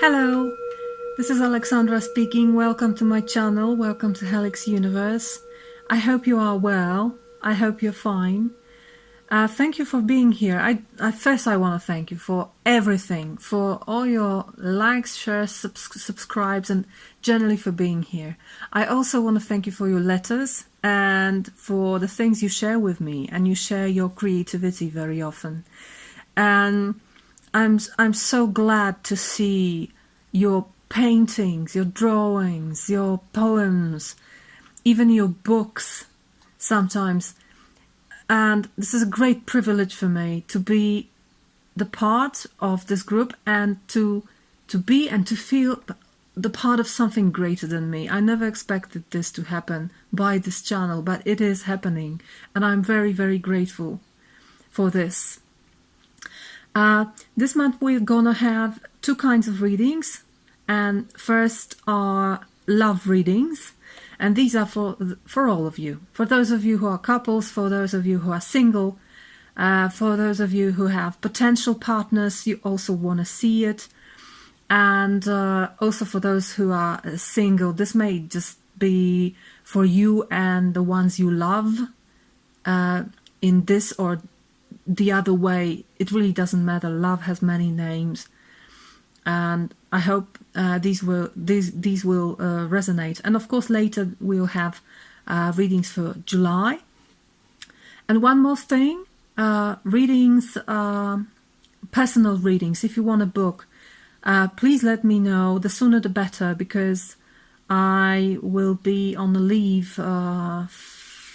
Hello, this is Alexandra speaking. Welcome to my channel. Welcome to Helix Universe. I hope you are well. I hope you're fine. Thank you for being here. First I want to thank you for everything, for all your likes, shares, subscribes, and generally for being here. I also want to thank you for your letters and for the things you share with me, and you share your creativity very often. And I'm so glad to see your paintings, your drawings, your poems, even your books sometimes. And this is a great privilege for me to be the part of this group and to be and to feel the part of something greater than me. I never expected this to happen by this channel, but it is happening, and I'm very, very grateful for this. This month we're gonna have two kinds of readings, and first are love readings, and these are for all of you. For those of you who are couples, for those of you who are single, for those of you who have potential partners, you also want to see it, and also for those who are single, this may just be for you and the ones you love in this or the other way. It really doesn't matter. Love has many names, and I hope these will resonate. And of course later we'll have readings for July. And one more thing, readings, personal readings. If you want a book, please let me know. The sooner the better, because I will be on the leave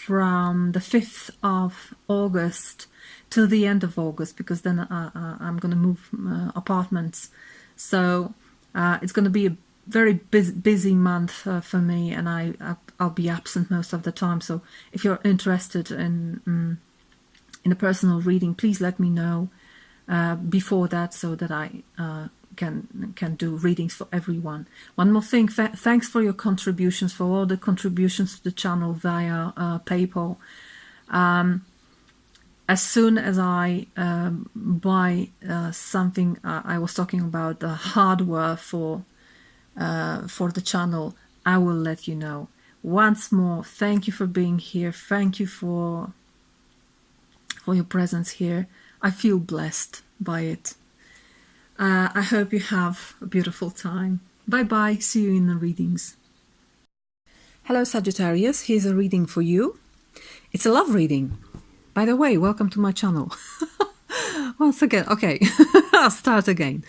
from the 5th of August till the end of August, because then I'm going to move apartments. So it's going to be a very busy month for me, and I'll be absent most of the time. So if you're interested in a personal reading, please let me know before that, so that I can do readings for everyone. One more thing, thanks for your contributions, for all the contributions to the channel via PayPal. As soon as I buy something, I was talking about the hardware for the channel, I will let you know. Once more, thank you for being here. Thank you for your presence here. I feel blessed by it. I hope you have a beautiful time. Bye bye. See you in the readings. Hello Sagittarius, here's a reading for you. It's a love reading. By the way, welcome to my channel. Once again, okay, I'll start again.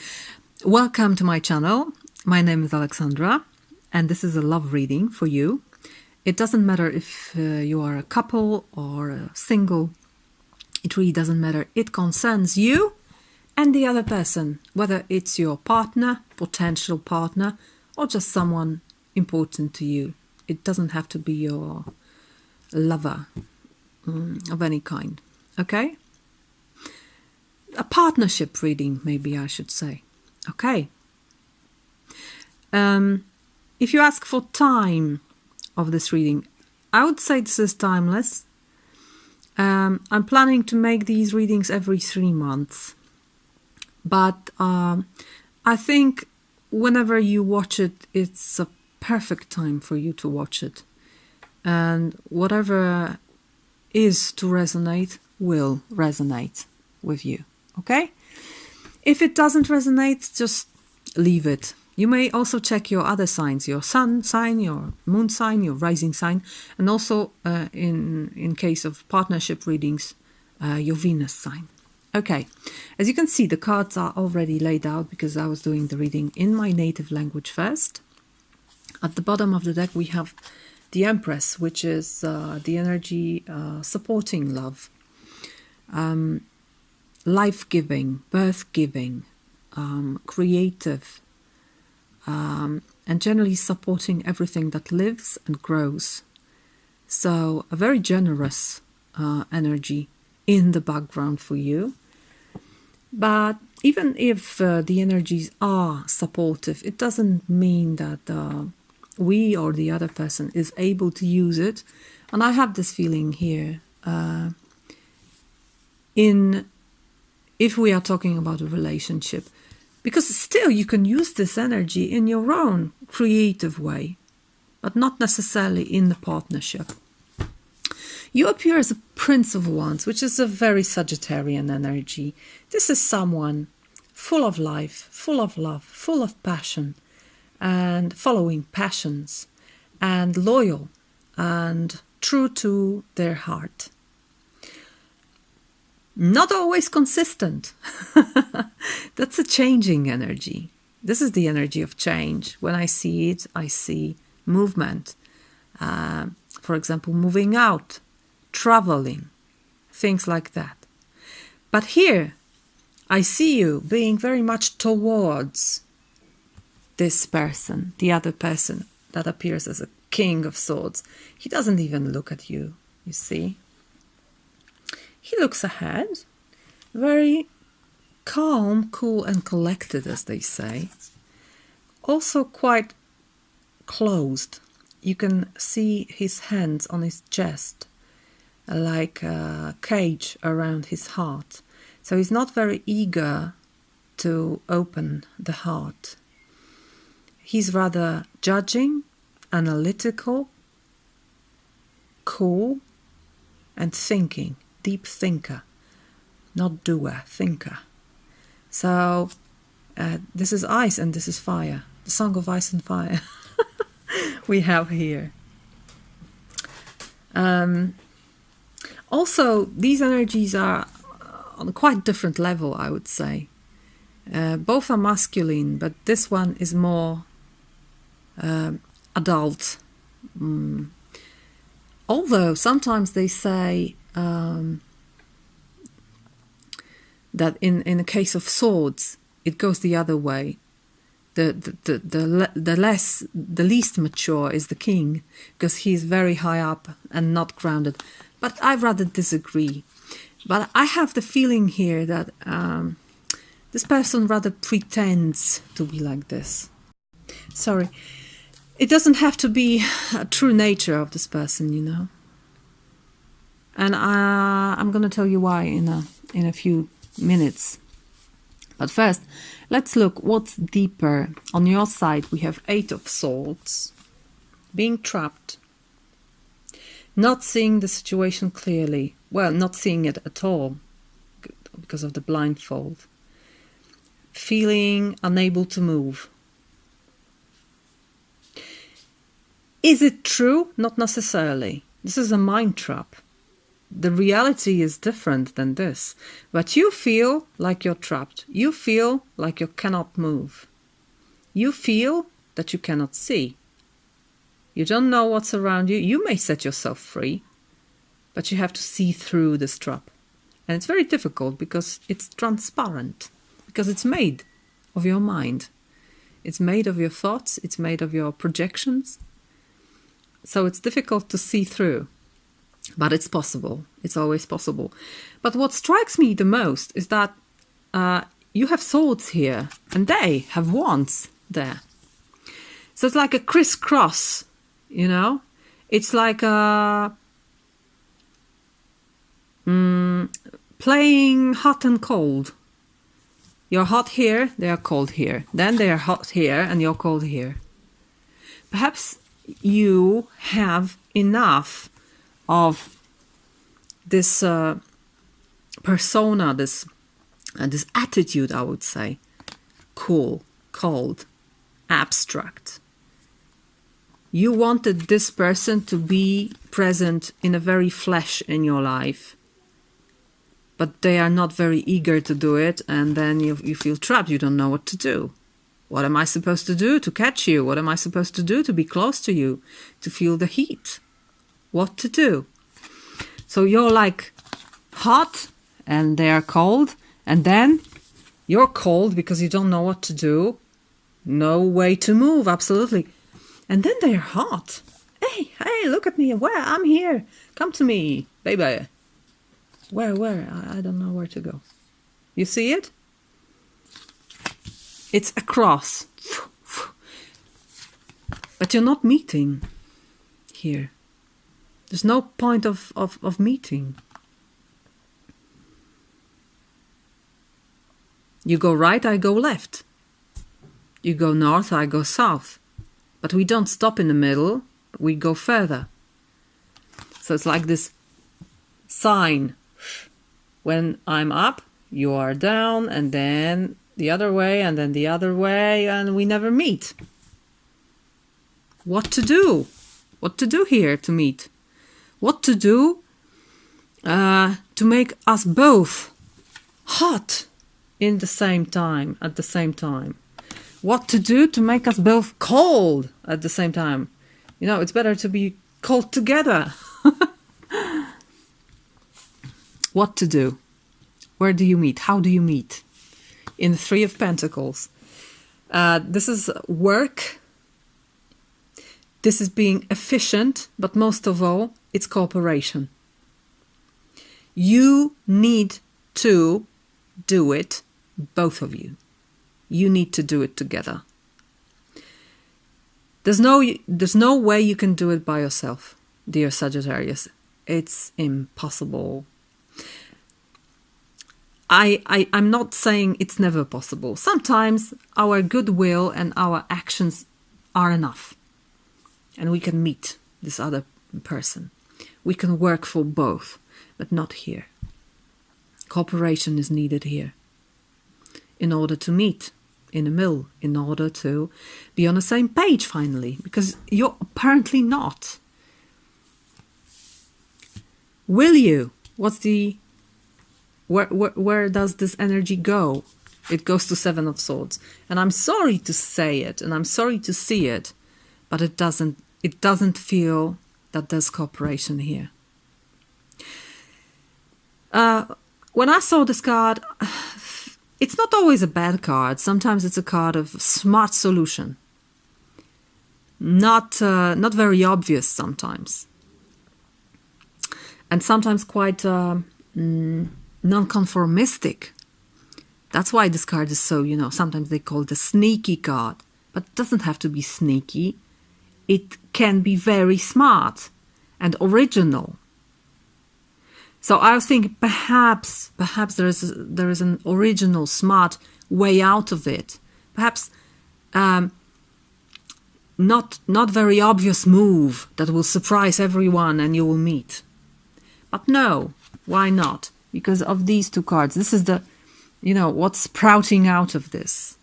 Welcome to my channel. My name is Alexandra, and this is a love reading for you. It doesn't matter if you are a couple or a single. It really doesn't matter. It concerns you and the other person, whether it's your partner, potential partner, or just someone important to you. It doesn't have to be your lover of any kind, okay? A partnership reading, maybe I should say. Okay. If you ask for time of this reading, I would say this is timeless. I'm planning to make these readings every 3 months, but I think whenever you watch it, it's a perfect time for you to watch it, and whatever is to resonate will resonate with you, okay? If it doesn't resonate, just leave it. You may also check your other signs, your sun sign, your moon sign, your rising sign, and also in case of partnership readings, your Venus sign. Okay, as you can see, the cards are already laid out because I was doing the reading in my native language first. At the bottom of the deck we have the Empress, which is the energy supporting love, life-giving, birth-giving, creative, and generally supporting everything that lives and grows. So a very generous energy in the background for you. But even if the energies are supportive, it doesn't mean that we or the other person is able to use it. And I have this feeling here, if we are talking about a relationship, Because still you can use this energy in your own creative way, but not necessarily in the partnership. You appear as a Prince of Wands, which is a very Sagittarian energy. This is someone full of life, full of love, full of passion, and following passions, and loyal and true to their heart. Not always consistent. That's a changing energy. This is the energy of change. When I see it, I see movement. For example, moving out, traveling, things like that. But here, I see you being very much towards this person, the other person that appears as a King of Swords. He doesn't even look at you, you see. He looks ahead, very calm, cool, and collected, as they say. Also quite closed. You can see his hands on his chest, like a cage around his heart. So he's not very eager to open the heart. He's rather judging, analytical, cool, and thinking. Deep thinker, not doer, thinker. So this is ice and this is fire. The Song of Ice and Fire we have here. Also, these energies are on a quite different level, I would say. Both are masculine, but this one is more adult. Although sometimes they say that in the case of swords, it goes the other way. The least mature is the king, because he's very high up and not grounded. But I rather disagree. But I have the feeling here that this person rather pretends to be like this. Sorry. It doesn't have to be a true nature of this person, you know. And I'm going to tell you why in a few minutes. But first, let's look what's deeper. On your side, we have 8 of Swords, being trapped, not seeing the situation clearly. Well, not seeing it at all because of the blindfold. Feeling unable to move. Is it true? Not necessarily. This is a mind trap. The reality is different than this. But you feel like you're trapped. You feel like you cannot move. You feel that you cannot see. You don't know what's around you. You may set yourself free, but you have to see through this trap. And it's very difficult because it's transparent, because it's made of your mind. It's made of your thoughts. It's made of your projections. So it's difficult to see through. But it's possible. It's always possible. But what strikes me the most is that you have swords here and they have wands there. So it's like a crisscross, you know. It's like playing hot and cold. You're hot here, they are cold here. Then they are hot here and you're cold here. Perhaps you have enough of this persona, this attitude, I would say. Cool, cold, abstract. You wanted this person to be present in a very flesh in your life, but they are not very eager to do it, and then you feel trapped. You don't know what to do. What am I supposed to do to catch you? What am I supposed to do to be close to you, to feel the heat? What to do? So you're like hot and they are cold, and then you're cold because you don't know what to do. No way to move, absolutely. And then they're hot. Hey, look at me. Where? I'm here. Come to me, baby. Where? I don't know where to go. You see it? It's a cross. But you're not meeting here. There's no point of meeting. You go right, I go left. You go north, I go south. But we don't stop in the middle, we go further. So it's like this sign. When I'm up, you are down, and then the other way, and then the other way, and we never meet. What to do? What to do here to meet? What to do to make us both hot in the same time, at the same time? What to do to make us both cold at the same time? You know, it's better to be cold together. What to do? Where do you meet? How do you meet? In the Three of Pentacles. This is work. This is being efficient, but most of all, it's cooperation. You need to do it, both of you. You need to do it together. There's no way you can do it by yourself, dear Sagittarius. It's impossible. I'm not saying it's never possible. Sometimes our goodwill and our actions are enough. And we can meet this other person. We can work for both, but not here. Cooperation is needed here. In order to meet in the middle, in order to be on the same page finally, because you're apparently not. Will you? Where does this energy go? It goes to Seven of Swords. And I'm sorry to say it, and I'm sorry to see it, but it doesn't feel that there's cooperation here. When I saw this card, it's not always a bad card. Sometimes it's a card of smart solution. Not very obvious sometimes. And sometimes quite non-conformistic. That's why this card is so, sometimes they call it a sneaky card. But it doesn't have to be sneaky. It can be very smart and original. So I was thinking perhaps there is an original, smart way out of it. Perhaps not very obvious move that will surprise everyone and you will meet. But no, why not? Because of these two cards. This is the, what's sprouting out of this.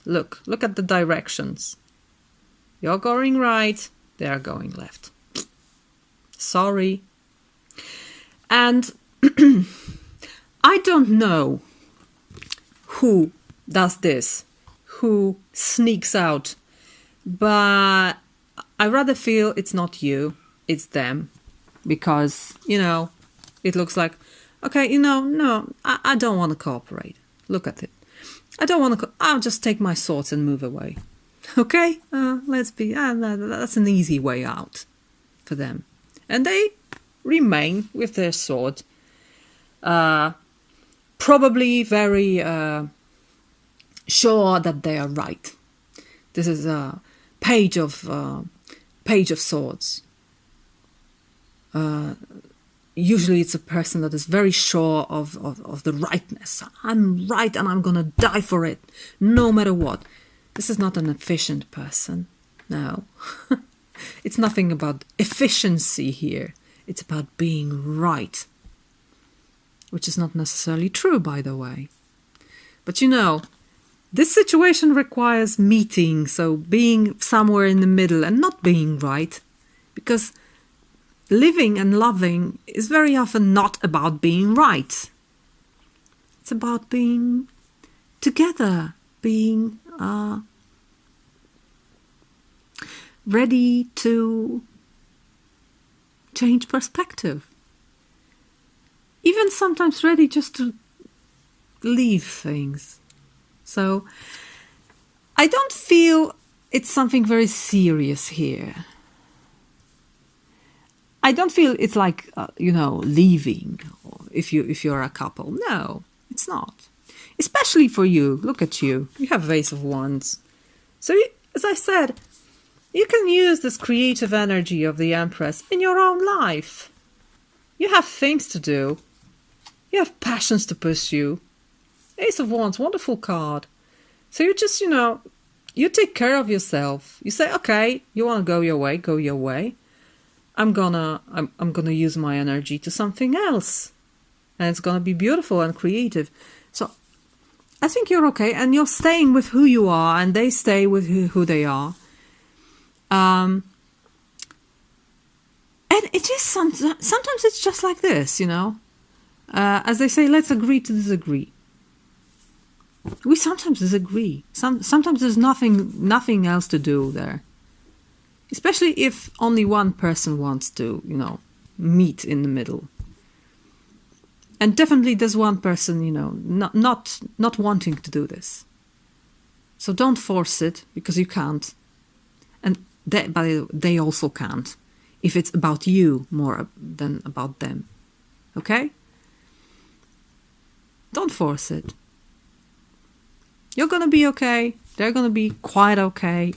Look at the directions. You're going right, they're going left. Sorry. And I don't know who does this, who sneaks out, but I rather feel it's not you, it's them. Because, it looks like, okay, no, I don't want to cooperate. Look at it. I don't want to, I'll just take my swords and move away. Okay, that's an easy way out for them. And they remain with their sword. Probably very sure that they are right. This is a page of swords. Usually it's a person that is very sure of the rightness. I'm right and I'm gonna die for it, no matter what. This is not an efficient person. No. It's nothing about efficiency here. It's about being right. Which is not necessarily true, by the way. But this situation requires meeting, so being somewhere in the middle and not being right. Because living and loving is very often not about being right. It's about being together, being ready to change perspective. Even sometimes ready just to leave things. So I don't feel it's something very serious here. I don't feel it's like, leaving if you're a couple. No, it's not. Especially for you. Look at you. You have Ace of Wands. So, as I said, you can use this creative energy of the Empress in your own life. You have things to do. You have passions to pursue. Ace of Wands, wonderful card. So you just, You take care of yourself. You say, okay, you want to go your way, go your way. I'm gonna use my energy to something else. And it's gonna be beautiful and creative. So I think you're okay, and you're staying with who you are, and they stay with who they are. And it is sometimes it's just like this, you know. As they say, let's agree to disagree. We sometimes disagree. Sometimes there's nothing else to do there. Especially if only one person wants to, you know, meet in the middle. And definitely there's one person, you know, not wanting to do this. So don't force it, because you can't. And they also can't, if it's about you more than about them. Okay? Don't force it. You're gonna be okay. They're gonna be quite okay.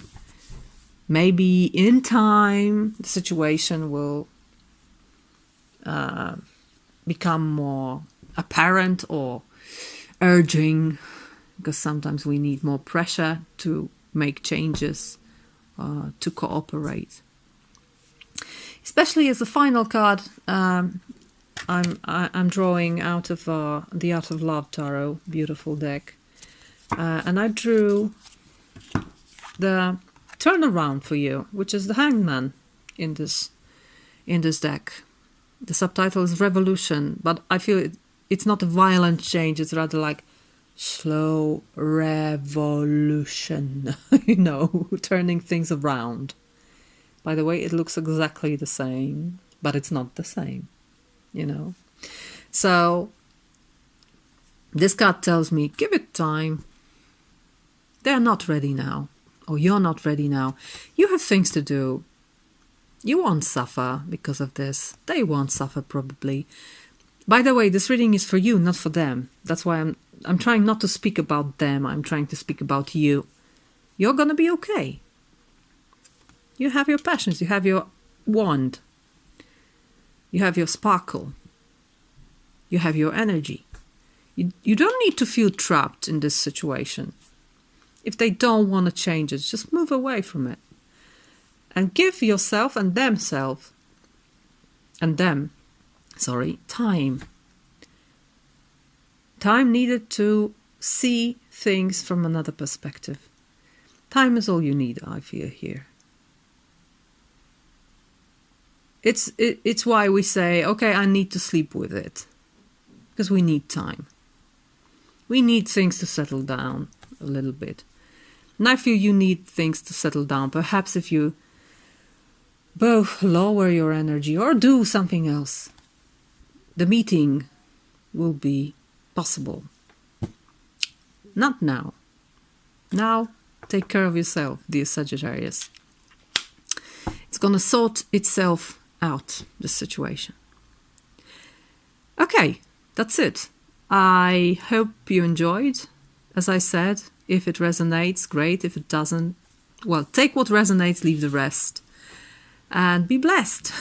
Maybe in time the situation will become more apparent or urging, because sometimes we need more pressure to make changes, to cooperate. Especially as the final card, I'm drawing out of the Art of Love Tarot, beautiful deck, and I drew the turnaround for you, which is the Hangman in this deck. The subtitle is Revolution, but I feel it's not a violent change. It's rather like slow revolution, you know, turning things around. By the way, it looks exactly the same, but it's not the same, you know. So this card tells me, give it time. They're not ready now, or you're not ready now. You have things to do. You won't suffer because of this. They won't suffer probably. By the way, this reading is for you, not for them. That's why I'm trying not to speak about them. I'm trying to speak about you. You're gonna be okay. You have your passions. You have your wand. You have your sparkle. You have your energy. You don't need to feel trapped in this situation. If they don't want to change it, just move away from it. And give yourself and them time. Time needed to see things from another perspective. Time is all you need, I feel, here. It's why we say, okay, I need to sleep with it. Because we need time. We need things to settle down a little bit. And I feel you need things to settle down. Perhaps if you both lower your energy or do something else, the meeting will be possible. Not now. Now, take care of yourself, dear Sagittarius. It's going to sort itself out, this situation. Okay, that's it. I hope you enjoyed. As I said, if it resonates, great. If it doesn't, well, take what resonates, leave the rest. And be blessed.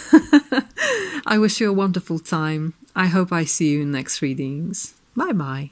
I wish you a wonderful time. I hope I see you in next readings. Bye-bye.